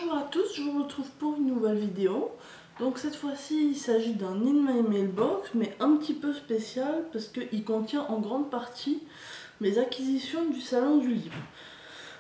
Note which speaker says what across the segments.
Speaker 1: Bonjour à tous, je vous retrouve pour une nouvelle vidéo. Donc cette fois-ci il s'agit d'un In My Mailbox, mais un petit peu spécial parce qu'il contient en grande partie mes acquisitions du salon du livre.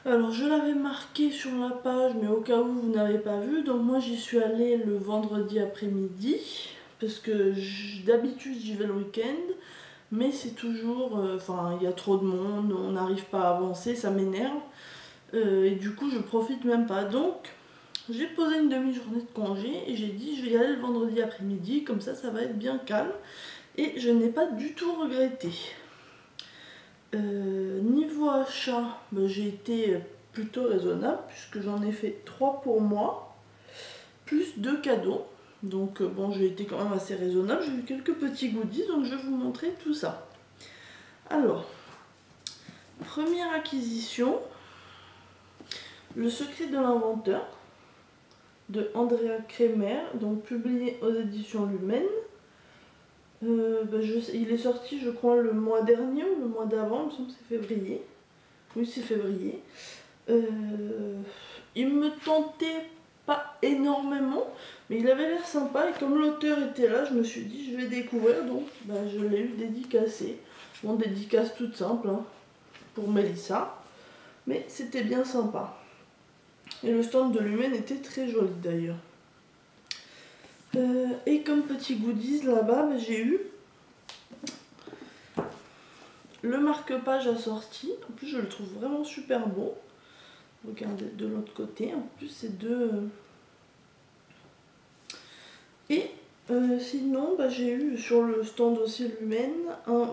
Speaker 1: Alors je l'avais marqué sur la page, mais au cas où vous n'avez pas vu, donc moi j'y suis allée le vendredi après-midi parce que d'habitude j'y vais le week-end, mais c'est toujours, il y a trop de monde, on n'arrive pas à avancer, ça m'énerve. Et du coup je profite même pas, donc j'ai posé une demi-journée de congé et j'ai dit je vais y aller le vendredi après-midi, comme ça ça va être bien calme, et je n'ai pas du tout regretté. Niveau achat, j'ai été plutôt raisonnable puisque j'en ai fait 3 pour moi plus 2 cadeaux, donc bon, j'ai été quand même assez raisonnable. J'ai eu quelques petits goodies, donc je vais vous montrer tout ça. Alors, première acquisition, Le secret de l'inventeur de Andrea Kremer, donc publié aux éditions Lumen. Il est sorti je crois le mois dernier ou le mois d'avant, il me semble que c'est février. Oui, c'est février. Il me tentait pas énormément, mais il avait l'air sympa, et comme l'auteur était là, je me suis dit je vais découvrir, donc je l'ai eu dédicacé. Bon, dédicace toute simple hein, pour Mélissa, mais c'était bien sympa. Et le stand de Lumen était très joli d'ailleurs. Et comme petit goodies là-bas, j'ai eu le marque-page assorti. En plus je le trouve vraiment super beau. Regardez de l'autre côté, en plus c'est deux. Et sinon j'ai eu sur le stand aussi Lumen,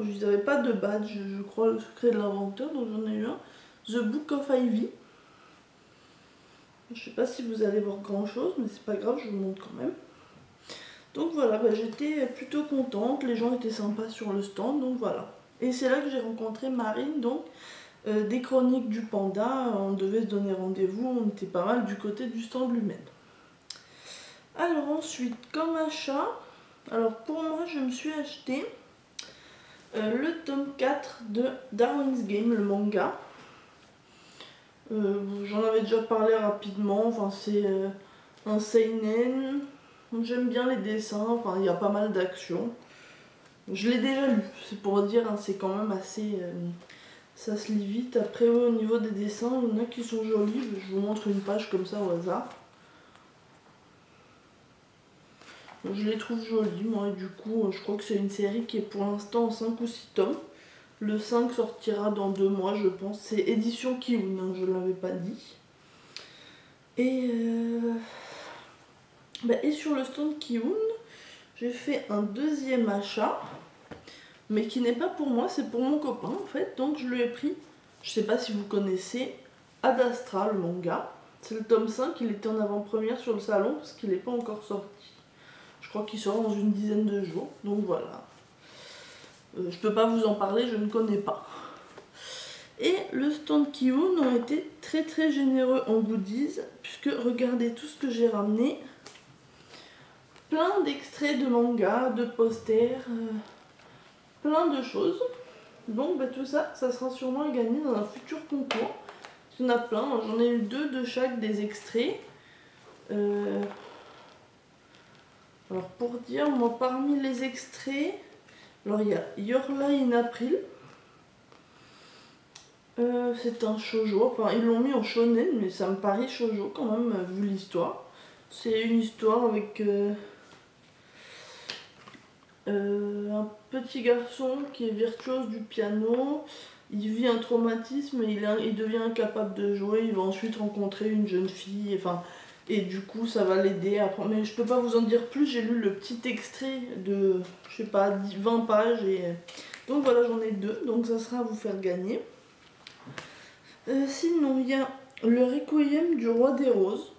Speaker 1: ils n'avaient pas de badge, je crois, Le secret de l'inventeur, donc j'en ai eu un, The Book of Ivy. Je sais pas si vous allez voir grand chose, mais c'est pas grave, je vous montre quand même. Donc voilà, j'étais plutôt contente, les gens étaient sympas sur le stand, donc voilà. Et c'est là que j'ai rencontré Marine, donc des chroniques du panda. On devait se donner rendez-vous, on était pas mal du côté du stand Lumen. Alors ensuite, comme achat, alors pour moi je me suis acheté le tome 4 de Darwin's Game, le manga. J'en avais déjà parlé rapidement, enfin c'est un seinen. J'aime bien les dessins, enfin il y a pas mal d'action. Je l'ai déjà lu, c'est pour dire, hein, c'est quand même assez... ça se lit vite. Après au niveau des dessins, il y en a qui sont jolis, je vous montre une page comme ça au hasard. Je les trouve jolis moi, et du coup je crois que c'est une série qui est pour l'instant en 5 ou 6 tomes. Le 5 sortira dans 2 mois je pense, c'est édition Kiun, hein, je ne l'avais pas dit. Et sur le stand Kiun, j'ai fait un deuxième achat, mais qui n'est pas pour moi, c'est pour mon copain en fait, donc je lui ai pris, je sais pas si vous connaissez, Ad Astra, le manga. C'est le tome 5, il était en avant-première sur le salon parce qu'il n'est pas encore sorti. Je crois qu'il sort dans une dizaine de jours, donc voilà. Je peux pas vous en parler, je ne connais pas. Et le stand Kiun ont été très très généreux en goodies, puisque regardez tout ce que j'ai ramené. Plein d'extraits de manga, de posters, plein de choses. Donc tout ça, ça sera sûrement à gagner dans un futur concours. Il y en a plein, j'en ai eu 2 de chaque des extraits. Alors pour dire, moi parmi les extraits, alors il y a Your Lie in April. C'est un shoujo, enfin ils l'ont mis en shonen, mais ça me paraît shoujo quand même vu l'histoire. C'est une histoire avec un petit garçon qui est virtuose du piano. Il vit un traumatisme et il devient incapable de jouer. Il va ensuite rencontrer une jeune fille, et du coup ça va l'aider à apprendre. Mais je peux pas vous en dire plus, j'ai lu le petit extrait de, je sais pas, 20 pages. Donc voilà, j'en ai 2, donc ça sera à vous faire gagner. Sinon, il y a le Requiem du Roi des Roses.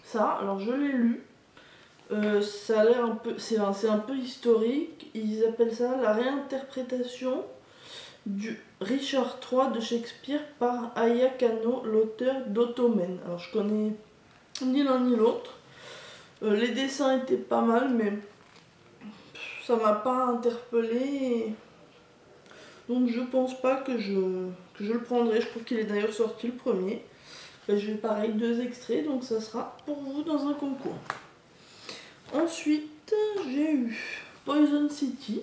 Speaker 1: Ça, alors je l'ai lu. Ça a l'air un peu... C'est un peu historique. Ils appellent ça la réinterprétation du Richard III de Shakespeare par Aya Kano, l'auteur d'Ottomen. Alors je connais ni l'un ni l'autre. Les dessins étaient pas mal, mais ça m'a pas interpellée. Donc je pense pas que je le prendrai. Je crois qu'il est d'ailleurs sorti le premier. J'ai pareil 2 extraits, donc ça sera pour vous dans un concours. Ensuite, j'ai eu Poison City.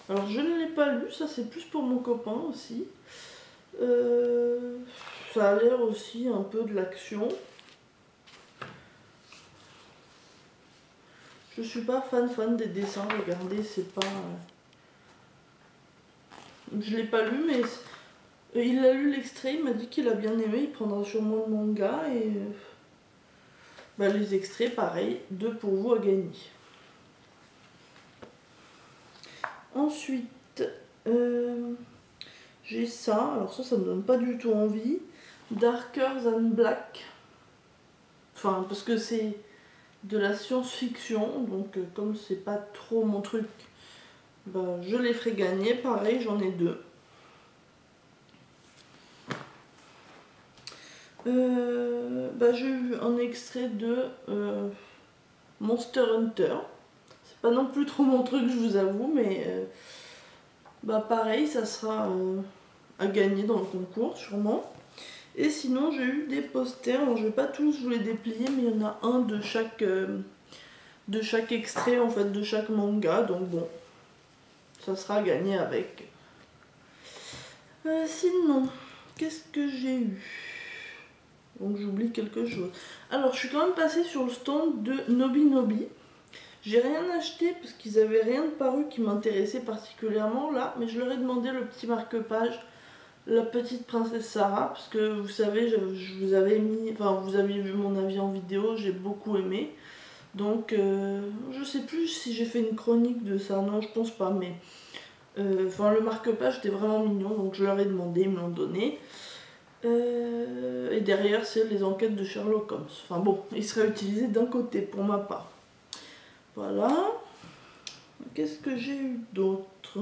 Speaker 1: Alors je ne l'ai pas lu, ça c'est plus pour mon copain aussi. Ça a l'air aussi un peu de l'action. Je suis pas fan des dessins, regardez, c'est pas... Je l'ai pas lu, mais il a lu l'extrait, il m'a dit qu'il a bien aimé, il prendra sûrement le manga et... les extraits, pareil, 2 pour vous à gagner. Ensuite, j'ai ça, alors ça me donne pas du tout envie. Darker Than Black. Enfin, parce que c'est de la science-fiction, donc comme c'est pas trop mon truc, je les ferai gagner. Pareil, j'en ai 2. J'ai eu un extrait de Monster Hunter. C'est pas non plus trop mon truc, je vous avoue, mais pareil, ça sera à gagner dans le concours sûrement. Et sinon j'ai eu des posters, alors je vais pas tous vous les déplier, mais il y en a un de chaque extrait en fait, de chaque manga, donc bon, ça sera à gagner avec. Sinon, qu'est-ce que j'ai eu? Donc j'oublie quelque chose. Alors je suis quand même passée sur le stand de Nobinobi. J'ai rien acheté parce qu'ils avaient rien de paru qui m'intéressait particulièrement là, mais je leur ai demandé le petit marque-page La Petite Princesse Sarah, parce que vous savez, je vous avais mis, enfin vous aviez vu mon avis en vidéo, j'ai beaucoup aimé. Donc je sais plus si j'ai fait une chronique de ça, non je pense pas, mais le marque-page était vraiment mignon, donc je leur ai demandé, ils me l'ont donné. Et derrière c'est les enquêtes de Sherlock Holmes. Enfin bon, il serait utilisé d'un côté pour ma part. Voilà. Qu'est-ce que j'ai eu d'autre?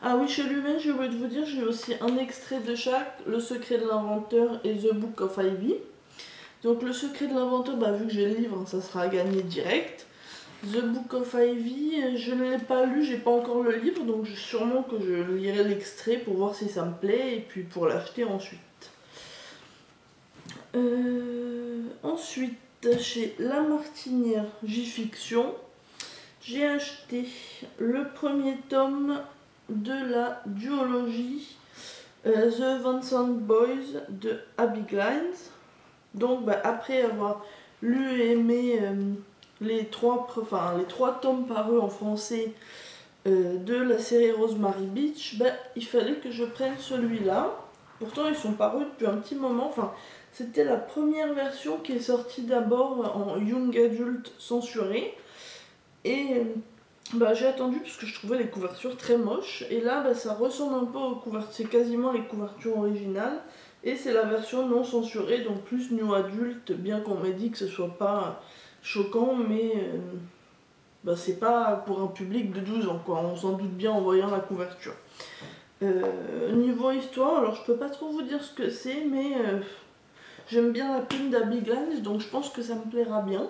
Speaker 1: Ah oui, chez Lumen, j'ai oublié de vous dire, j'ai aussi un extrait de chaque, Le Secret de l'Inventeur et The Book of Ivy. Donc Le Secret de l'Inventeur, vu que j'ai le livre, ça sera à gagner direct. The Book of Ivy, je ne l'ai pas lu, j'ai pas encore le livre, donc sûrement que je lirai l'extrait pour voir si ça me plaît et puis pour l'acheter ensuite. Ensuite, chez La Martinière J-Fiction, j'ai acheté le premier tome de la duologie The Vincent Boys de Abby Glines. Donc après avoir lu et aimé les trois tomes parus en français de la série Rosemary Beach, il fallait que je prenne celui-là. Pourtant ils sont parus depuis un petit moment, c'était la première version qui est sortie d'abord en Young Adult censuré. Et j'ai attendu parce que je trouvais les couvertures très moches. Et là, ça ressemble un peu aux couvertures, c'est quasiment les couvertures originales. Et c'est la version non censurée, donc plus new adulte, bien qu'on m'ait dit que ce soit pas choquant, mais c'est pas pour un public de 12 ans, quoi. On s'en doute bien en voyant la couverture. Niveau histoire, alors je peux pas trop vous dire ce que c'est, mais j'aime bien la plume d'Abby Glines, donc je pense que ça me plaira bien.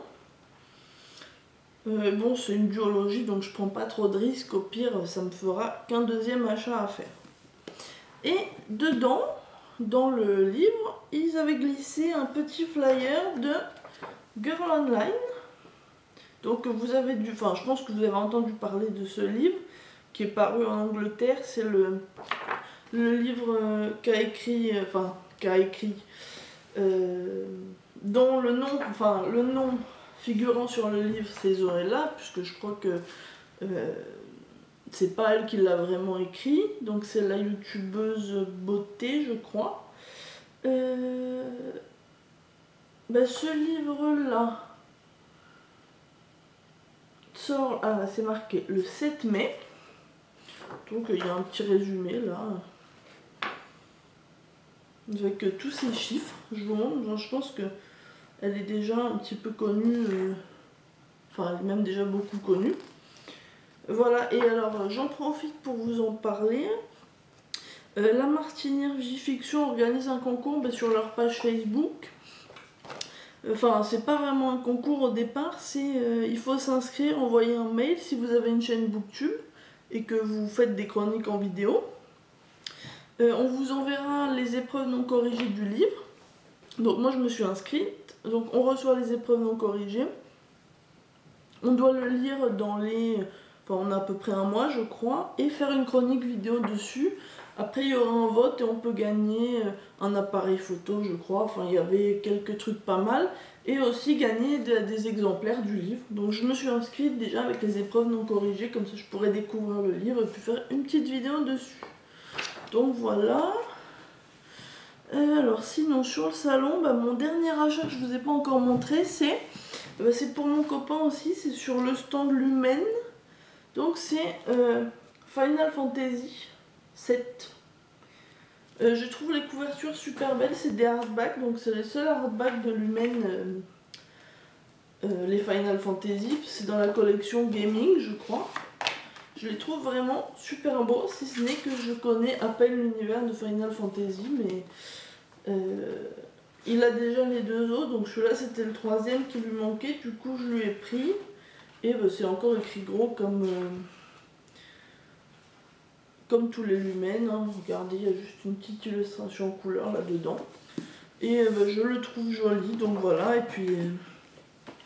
Speaker 1: Bon, c'est une duologie, donc je prends pas trop de risques. Au pire, ça me fera qu'un deuxième achat à faire. Et dedans, dans le livre, ils avaient glissé un petit flyer de Girl Online. Donc vous avez dû, je pense que vous avez entendu parler de ce livre qui est paru en Angleterre. C'est le livre qu'a écrit, dont le nom figurant sur le livre, c'est Zorella, puisque je crois que c'est pas elle qui l'a vraiment écrit, donc c'est la youtubeuse Beauté, je crois. Ce livre-là sort, c'est marqué le 7 mai, donc il y a un petit résumé là, avec tous ces chiffres. Je vous montre, je pense que elle est déjà un petit peu connue, elle est même déjà beaucoup connue. Voilà, et alors j'en profite pour vous en parler. La Martinière J-Fiction organise un concours sur leur page Facebook. C'est pas vraiment un concours au départ, il faut s'inscrire, envoyer un mail si vous avez une chaîne Booktube et que vous faites des chroniques en vidéo. On vous enverra les épreuves non corrigées du livre. Donc moi je me suis inscrite, donc on reçoit les épreuves non corrigées. On doit le lire dans les... Enfin on a à peu près un mois je crois, et faire une chronique vidéo dessus. Après il y aura un vote et on peut gagner un appareil photo je crois, enfin il y avait quelques trucs pas mal. Et aussi gagner des exemplaires du livre. Donc je me suis inscrite déjà avec les épreuves non corrigées, comme ça je pourrais découvrir le livre et puis faire une petite vidéo dessus. Donc voilà. Alors sinon sur le salon, mon dernier achat que je vous ai pas encore montré, c'est pour mon copain aussi, c'est sur le stand Lumen. Donc c'est Final Fantasy 7. Je trouve les couvertures super belles, c'est des hardbacks, donc c'est les seuls hardbacks de Lumen, les Final Fantasy, c'est dans la collection gaming je crois. Je les trouve vraiment super beaux, si ce n'est que je connais à peine l'univers de Final Fantasy, mais il a déjà les deux autres, donc celui-là c'était le troisième qui lui manquait, du coup je lui ai pris, et c'est encore écrit gros comme tous les Lumens, hein. Regardez, il y a juste une petite illustration en couleur là-dedans. Et je le trouve joli, donc voilà, et puis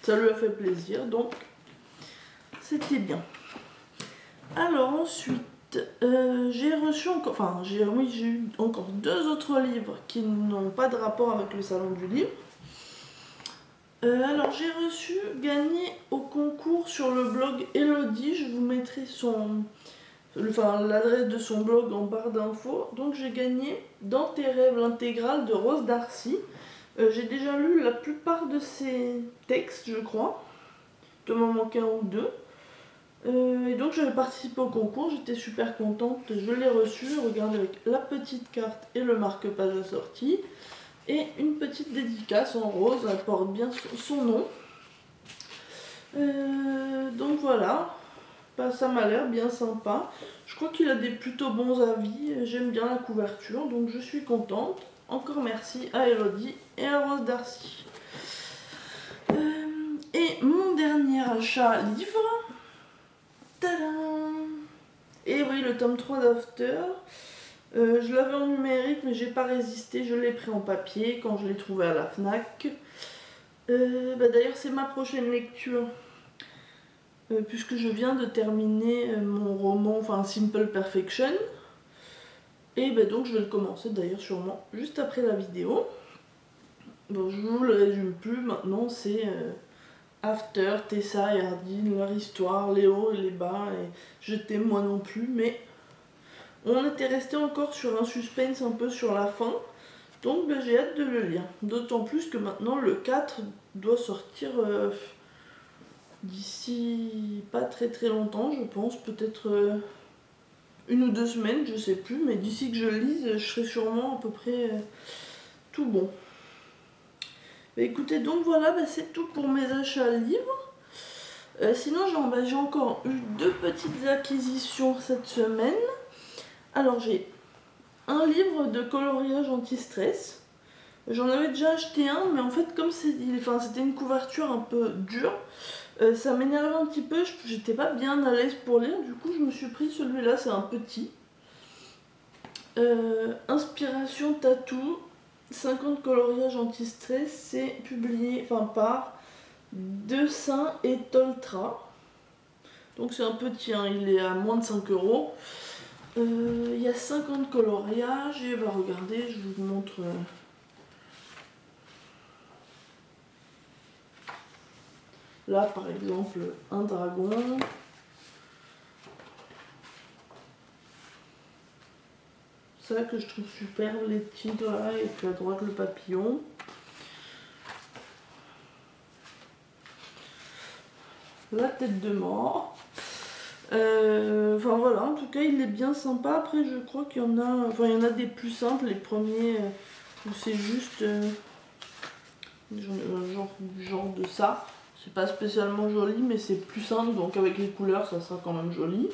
Speaker 1: ça lui a fait plaisir, donc c'était bien. Alors ensuite, j'ai reçu encore, j'ai eu encore 2 autres livres qui n'ont pas de rapport avec le salon du livre. Alors j'ai reçu, gagné au concours sur le blog Elodie, je vous mettrai l'adresse de son blog en barre d'infos. Donc j'ai gagné Dans tes rêves l'intégrale de Rose Darcy. J'ai déjà lu la plupart de ses textes je crois, il m'en manquait un ou deux. Et donc j'avais participé au concours, j'étais super contente, je l'ai reçu, regardez avec la petite carte et le marque-page assorti. Et une petite dédicace en rose, elle porte bien son nom. Donc voilà, ça m'a l'air bien sympa. Je crois qu'il a des plutôt bons avis, j'aime bien la couverture, donc je suis contente. Encore merci à Elodie et à Rose Darcy. Et mon dernier achat livre. Tadam! Et oui, le tome 3 d'After. Je l'avais en numérique, mais j'ai pas résisté, je l'ai pris en papier quand je l'ai trouvé à la FNAC. D'ailleurs, c'est ma prochaine lecture, puisque je viens de terminer mon roman, Simple Perfection. Et donc, je vais le commencer d'ailleurs, sûrement juste après la vidéo. Bon, je vous le résume plus maintenant, c'est After, Tessa et Hardin, leur histoire, les hauts et les bas, et je t'aime moi non plus, mais on était resté encore sur un suspense un peu sur la fin, donc j'ai hâte de le lire. D'autant plus que maintenant le 4 doit sortir d'ici pas très longtemps, je pense, peut-être 1 ou 2 semaines, je sais plus, mais d'ici que je lise, je serai sûrement à peu près tout bon. Écoutez, donc voilà, c'est tout pour mes achats livres. Sinon, j'ai encore eu 2 petites acquisitions cette semaine. Alors, j'ai un livre de coloriage anti-stress. J'en avais déjà acheté un, mais en fait, comme c'était une couverture un peu dure, ça m'énervait un petit peu, j'étais pas bien à l'aise pour lire, du coup, je me suis pris celui-là, c'est un petit. Inspiration Tattoo. 50 coloriages anti-stress, c'est publié par Dessin et Toltra. Donc c'est un petit, hein, il est à moins de 5 €. Il y a 50 coloriages et regardez, je vous montre. Là par exemple, un dragon. Ça que je trouve super, les tigres là, et puis à droite le papillon. La tête de mort. Voilà, en tout cas il est bien sympa. Après je crois qu'il y en a, il y en a des plus simples, les premiers où c'est juste genre de ça. C'est pas spécialement joli, mais c'est plus simple, donc avec les couleurs ça sera quand même joli.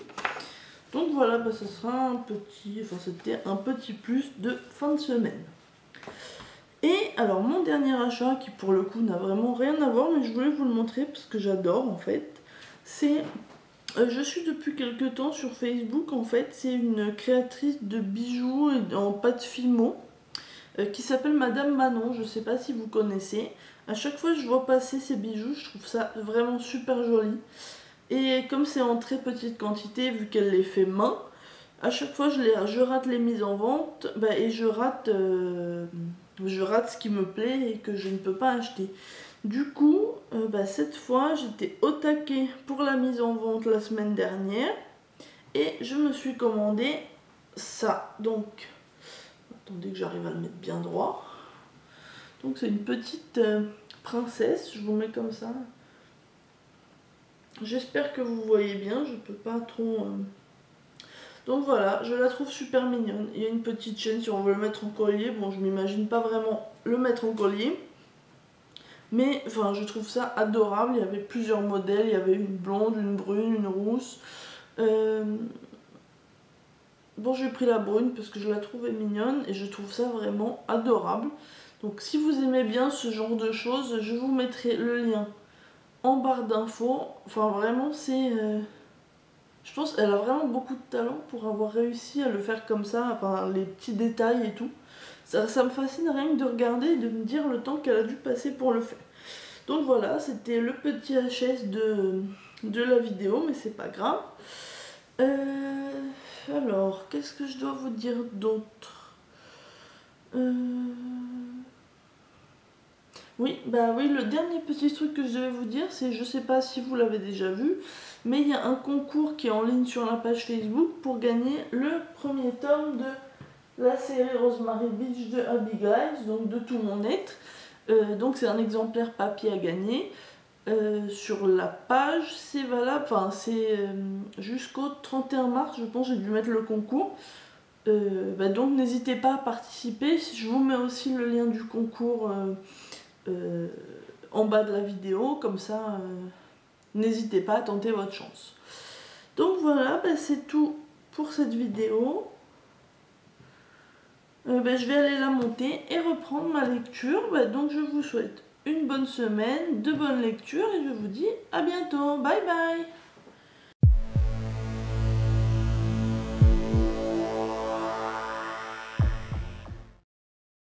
Speaker 1: Donc voilà, ça sera un petit, c'était un petit plus de fin de semaine. Et alors mon dernier achat, qui pour le coup n'a vraiment rien à voir, mais je voulais vous le montrer parce que j'adore en fait, c'est, je suis depuis quelques temps sur Facebook en fait, c'est une créatrice de bijoux en pâte Fimo. qui s'appelle Madame Manon, je sais pas si vous connaissez. À chaque fois que je vois passer ces bijoux, je trouve ça vraiment super joli. Et comme c'est en très petite quantité, vu qu'elle les fait main, à chaque fois je rate les mises en vente et je rate ce qui me plaît et que je ne peux pas acheter. Du coup, cette fois, j'étais au taquet pour la mise en vente la semaine dernière et je me suis commandé ça. Donc, attendez que j'arrive à le mettre bien droit. Donc, c'est une petite princesse, je vous mets comme ça. J'espère que vous voyez bien, je peux pas trop... Donc voilà, je la trouve super mignonne. Il y a une petite chaîne si on veut le mettre en collier. Bon, je m'imagine pas vraiment le mettre en collier. Mais enfin, je trouve ça adorable. Il y avait plusieurs modèles. Il y avait une blonde, une brune, une rousse. Bon, j'ai pris la brune parce que je la trouvais mignonne. Et je trouve ça vraiment adorable. Donc si vous aimez bien ce genre de choses, je vous mettrai le lien en barre d'infos. Enfin, vraiment, c'est... Je pense qu'elle a vraiment beaucoup de talent pour avoir réussi à le faire comme ça, enfin les petits détails et tout. Ça me fascine rien que de regarder et de me dire le temps qu'elle a dû passer pour le faire. Donc voilà, c'était le petit HS de la vidéo, mais c'est pas grave. Alors, qu'est-ce que je dois vous dire d'autre Oui, le dernier petit truc que je devais vous dire, c'est, je sais pas si vous l'avez déjà vu, mais il y a un concours qui est en ligne sur la page Facebook pour gagner le premier tome de la série Rosemary Beach de Abigail, donc de tout mon être. Donc c'est un exemplaire papier à gagner. Sur la page, c'est valable, enfin c'est jusqu'au 31 mars, je pense, j'ai dû mettre le concours. Donc n'hésitez pas à participer. Je vous mets aussi le lien du concours en bas de la vidéo, comme ça n'hésitez pas à tenter votre chance. Donc voilà, c'est tout pour cette vidéo. Je vais aller la monter et reprendre ma lecture. Donc je vous souhaite une bonne semaine, de bonnes lectures et je vous dis à bientôt. Bye bye.